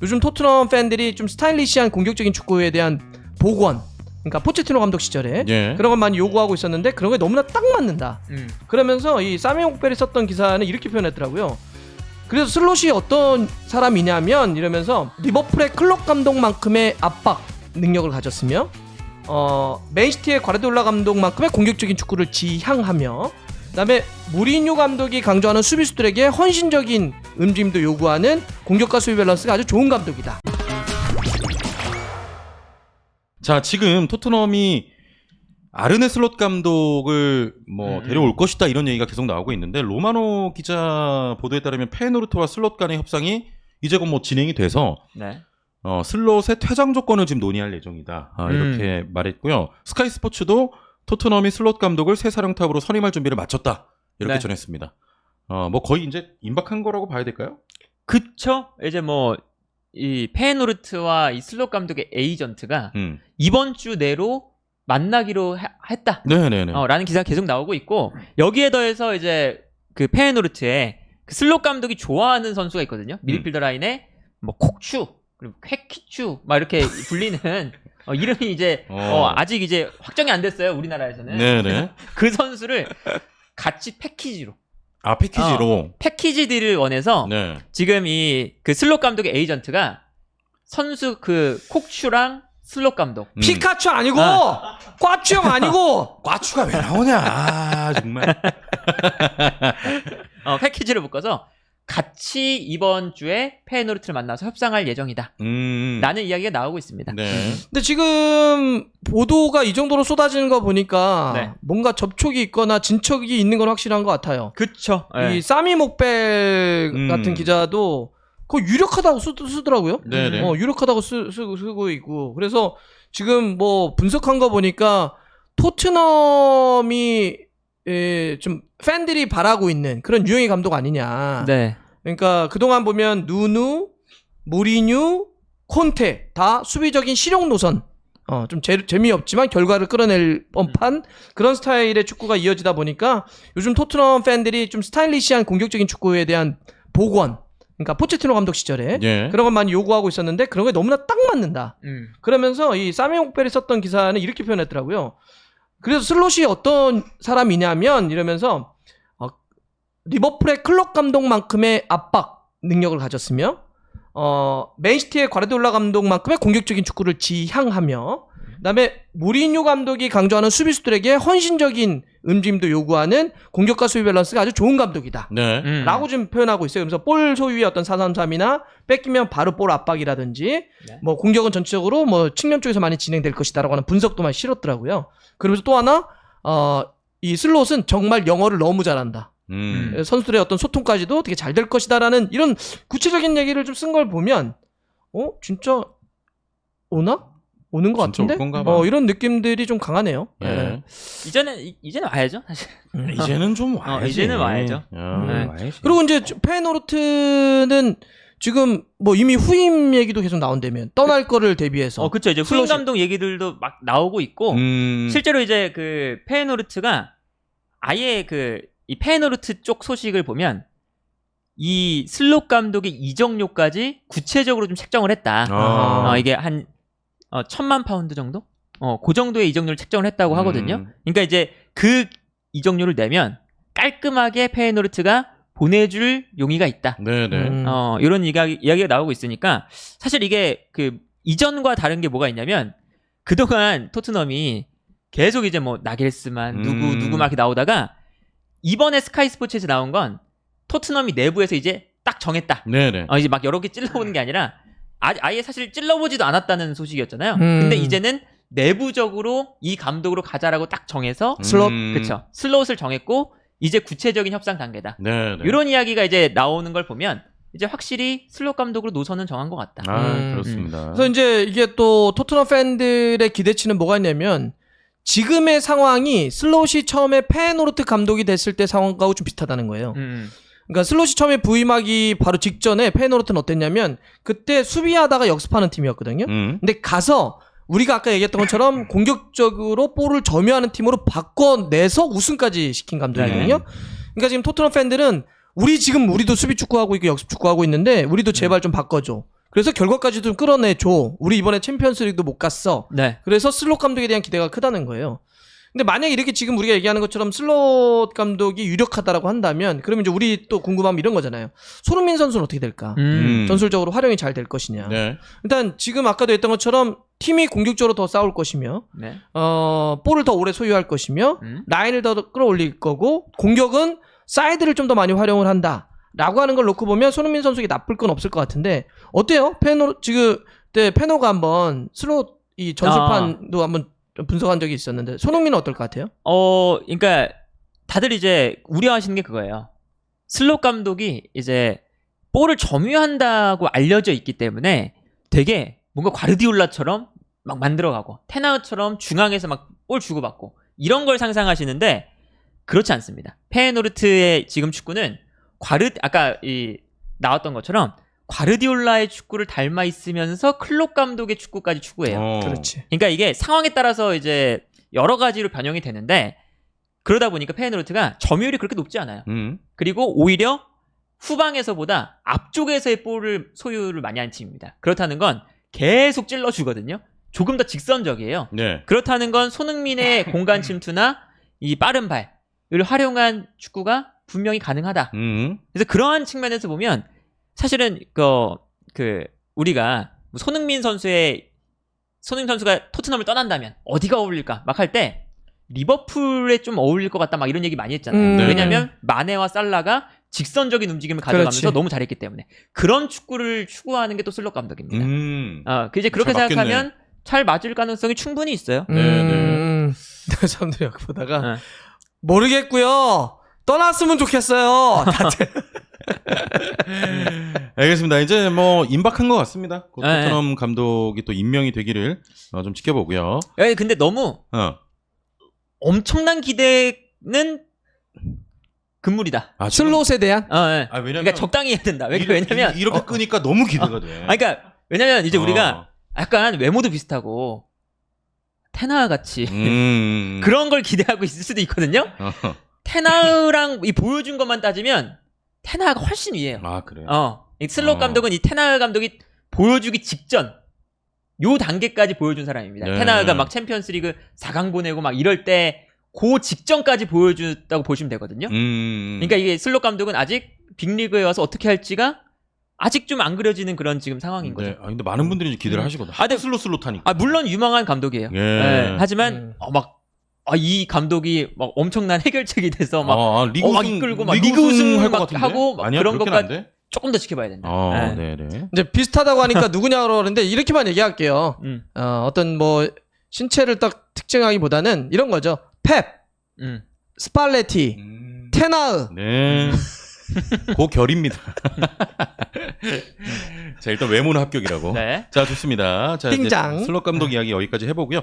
요즘 토트넘 팬들이 좀 스타일리시한 공격적인 축구에 대한 복원, 그러니까 포체티노 감독 시절에 그런 걸 많이 요구하고 있었는데 그런 게 너무나 딱 맞는다. 그러면서 이 사미 옥벨이 썼던 기사는 이렇게 표현했더라고요. 그래서 슬롯이 어떤 사람이냐면 이러면서 리버풀의 클럽 감독만큼의 압박 능력을 가졌으며 맨시티의 과르디올라 감독만큼의 공격적인 축구를 지향하며 그다음에 무리뉴 감독이 강조하는 수비수들에게 헌신적인 움직임도 요구하는 공격과 수비 밸런스가 아주 좋은 감독이다. 자, 지금 토트넘이 아르네 슬롯 감독을 데려올 것이다 이런 얘기가 계속 나오고 있는데 로마노 기자 보도에 따르면 페노르트와 슬롯 간의 협상이 이제 곧 진행이 돼서 슬롯의 퇴장 조건을 지금 논의할 예정이다. 이렇게 말했고요. 스카이 스포츠도 토트넘이 슬롯 감독을 새 사령탑으로 선임할 준비를 마쳤다. 이렇게 전했습니다. 거의 이제 임박한 거라고 봐야 될까요? 그쵸? 이제 이 페노르트와 이 슬롯 감독의 에이전트가 이번 주 내로 만나기로 했다. 네네네. 라는 기사가 계속 나오고 있고 여기에 더해서 이제 그 페노르트에 그 슬롯 감독이 좋아하는 선수가 있거든요. 미드필더 라인에 콕추 그리고 퀘키추 막 이렇게 불리는 이름이 이제 아직 이제 확정이 안 됐어요. 우리나라에서는. 네네. 그 선수를 같이 패키지로. 패키지로. 패키지 딜을 원해서 지금 이 그 슬롯 감독의 에이전트가 선수 그 콕추랑 슬롯 감독. 피카츄 아니고 꽈추 형 아니고 꽈추가 왜 나오냐. 정말. 패키지를 묶어서 같이 이번 주에 페노르트를 만나서 협상할 예정이다. 라는 이야기가 나오고 있습니다. 네. 근데 지금 보도가 이 정도로 쏟아지는 거 보니까 뭔가 접촉이 있거나 진척이 있는 건 확실한 것 같아요. 그쵸. 이 사미 목벨 같은 기자도 그거 유력하다고 쓰더라고요. 네네. 유력하다고 쓰고 있고. 그래서 지금 분석한 거 보니까 토트넘이 좀 팬들이 바라고 있는 그런 유형의 감독 아니냐. 네. 그러니까 그동안 보면 누누, 무리뉴, 콘테 다 수비적인 실용 노선. 좀 재미없지만 결과를 끌어낼 법한 그런 스타일의 축구가 이어지다 보니까 요즘 토트넘 팬들이 좀 스타일리시한 공격적인 축구에 대한 복원, 그러니까 포체티노 감독 시절에 그런 걸 많이 요구하고 있었는데 그런 게 너무나 딱 맞는다. 그러면서 이 사미 옥벨이 썼던 기사는 이렇게 표현했더라고요. 그래서 슬롯이 어떤 사람이냐면 이러면서 리버풀의 클럽 감독만큼의 압박 능력을 가졌으며 맨시티의 과르디올라 감독만큼의 공격적인 축구를 지향하며 그다음에 무리뉴 감독이 강조하는 수비수들에게 헌신적인 움직임도 요구하는 공격과 수비 밸런스가 아주 좋은 감독이다. 라고 지금 표현하고 있어요. 그래서 볼 소유의 어떤 4-3-3이나 뺏기면 바로 볼 압박이라든지 공격은 전체적으로 측면 쪽에서 많이 진행될 것이다라고 하는 분석도 많이 실었더라고요. 그러면서 또 하나 이 슬롯은 정말 영어를 너무 잘한다. 선수들의 어떤 소통까지도 되게 잘 될 것이다라는 이런 구체적인 얘기를 좀 쓴 걸 보면 진짜 오는 것 같은데? 이런 느낌들이 좀 강하네요. 예. 이제는 와야죠, 사실. 이제는 좀 와야지. 이제는 와야죠. 와야지. 그리고 이제 페노르트는 지금 이미 후임 얘기도 계속 나온다면 떠날 거를 대비해서. 그쵸. 이제 후임 감독 얘기들도 막 나오고 있고 실제로 이제 그 페노르트가 아예 이 페노르트 쪽 소식을 보면 이 슬롯 감독의 이적료까지 구체적으로 좀 책정을 했다. 이게 한 1,000만 파운드 정도? 그 정도의 이적료를 책정을 했다고 하거든요. 그러니까 이제 그 이적료를 내면 깔끔하게 페노르트가 보내줄 용의가 있다. 네네. 이런 이야기가 나오고 있으니까 사실 이게 그 이전과 다른 게 뭐가 있냐면 그동안 토트넘이 계속 이제 나겔스만 누구 막 이렇게 나오다가 이번에 스카이 스포츠에서 나온 건 토트넘이 내부에서 이제 딱 정했다. 네네. 이제 막 여러 개 찔러보는 게 아니라 아예 사실 찔러보지도 않았다는 소식이었잖아요. 근데 이제는 내부적으로 이 감독으로 가자라고 딱 정해서 슬롯을 정했고 이제 구체적인 협상 단계다. 네네. 이런 이야기가 이제 나오는 걸 보면 이제 확실히 슬롯 감독으로 노선은 정한 것 같다. 그렇습니다. 그래서 이제 이게 또 토트넘 팬들의 기대치는 뭐가 있냐면 지금의 상황이 슬롯이 처음에 페노르트 감독이 됐을 때 상황하고 좀 비슷하다는 거예요. 그러니까 슬롯이 처음에 부임하기 바로 직전에 페노르트는 어땠냐면 그때 수비하다가 역습하는 팀이었거든요. 근데 가서 우리가 아까 얘기했던 것처럼 공격적으로 볼을 점유하는 팀으로 바꿔내서 우승까지 시킨 감독이거든요. 그러니까 지금 토트넘 팬들은 우리도 수비 축구하고 있고 역습 축구하고 있는데 우리도 제발 좀 바꿔줘. 그래서 결과까지 좀 끌어내줘. 우리 이번에 챔피언스리그도 못 갔어. 네. 그래서 슬롯 감독에 대한 기대가 크다는 거예요. 근데 만약에 이렇게 지금 우리가 얘기하는 것처럼 슬롯 감독이 유력하다라고 한다면 그러면 이제 우리 또 궁금하면 이런 거잖아요. 손흥민 선수는 어떻게 될까? 전술적으로 활용이 잘 될 것이냐. 네. 일단 지금 아까도 했던 것처럼 팀이 공격적으로 더 싸울 것이며 네. 볼을 더 오래 소유할 것이며 라인을 더 끌어올릴 거고 공격은 사이드를 좀 더 많이 활용을 한다라고 하는 걸 놓고 보면 손흥민 선수에게 나쁠 건 없을 것 같은데 어때요? 지금 때 페노가 한번 슬롯 이 전술판도 한번 분석한 적이 있었는데 손흥민은 어떨 것 같아요? 그러니까 다들 이제 우려하시는 게 그거예요. 슬롯 감독이 이제 볼을 점유한다고 알려져 있기 때문에 되게 뭔가 과르디올라처럼 막 만들어가고 테나우처럼 중앙에서 막 볼 주고받고 이런 걸 상상하시는데 그렇지 않습니다. 페예노르트의 지금 축구는 아까 나왔던 것처럼 과르디올라의 축구를 닮아 있으면서 클롭 감독의 축구까지 추구해요. 그렇지. 그러니까 이게 상황에 따라서 이제 여러 가지로 변형이 되는데 그러다 보니까 페예노르트가 점유율이 그렇게 높지 않아요. 그리고 오히려 후방에서보다 앞쪽에서의 볼을 소유를 많이 하는 팀입니다. 그렇다는 건 계속 찔러주거든요. 조금 더 직선적이에요. 네. 그렇다는 건 손흥민의 공간 침투나 이 빠른 발을 활용한 축구가 분명히 가능하다. 그래서 그러한 측면에서 보면 사실은 우리가 손흥민 선수가 토트넘을 떠난다면 어디가 어울릴까 막 할 때 리버풀에 좀 어울릴 것 같다 막 이런 얘기 많이 했잖아요. 네네. 왜냐하면 마네와 살라가 직선적인 움직임을 가져가면서 그렇지. 너무 잘했기 때문에 그런 축구를 추구하는 게 또 슬롯 감독입니다. 이제 그렇게 잘 맞겠네. 생각하면 잘 맞을 가능성이 충분히 있어요. 사람들이 여기 보다가 네. 모르겠고요. 떠났으면 좋겠어요. 다들. 알겠습니다. 이제 뭐 임박한 것 같습니다. 곧 네. 토트넘 감독이 또 임명이 되기를 좀 지켜보고요. 근데 너무 엄청난 기대는 금물이다. 슬롯에 대한 네. 왜냐면 그러니까 적당히 해야 된다. 왜냐면 이렇게 끄니까 너무 기대가 돼. 그러니까 왜냐면 이제 우리가 약간 외모도 비슷하고 테나우 같이 그런 걸 기대하고 있을 수도 있거든요. 테나우랑 이 보여준 것만 따지면 테나우가 훨씬 위에요. 그래요? 이 슬롯 감독은 이 테나우 감독이 보여주기 직전 요 단계까지 보여준 사람입니다. 네. 테나우가 막 챔피언스리그 4강 보내고 막 이럴 때 그 직전까지 보여줬다고 보시면 되거든요. 그러니까 이게 슬롯 감독은 아직 빅리그에 와서 어떻게 할지가 아직 좀 안 그려지는 그런 지금 상황인 거죠. 근데 많은 분들이 이제 기대를 하시거든. 근데 슬롯 하니까. 물론 유망한 감독이에요. 예. 하지만 이 감독이 막 엄청난 해결책이 돼서 막 리그 막 우승, 이끌고 막 리그 리그 우승 할것 막 같은데? 하고 막 아니야, 그런 그렇게는 것까지 안 돼? 조금 더 지켜봐야 된다. 네네. 이제 비슷하다고 하니까 누구냐 그러는데 이렇게만 얘기할게요. 어떤 뭐 신체를 딱 특징하기보다는 이런 거죠. 펩, 스팔레티, 테나우. 네. 그 결입니다. 자, 일단 외모는 합격이라고. 네. 자, 좋습니다. 자, 이제 띵장. 슬롯 감독 이야기 여기까지 해보고요.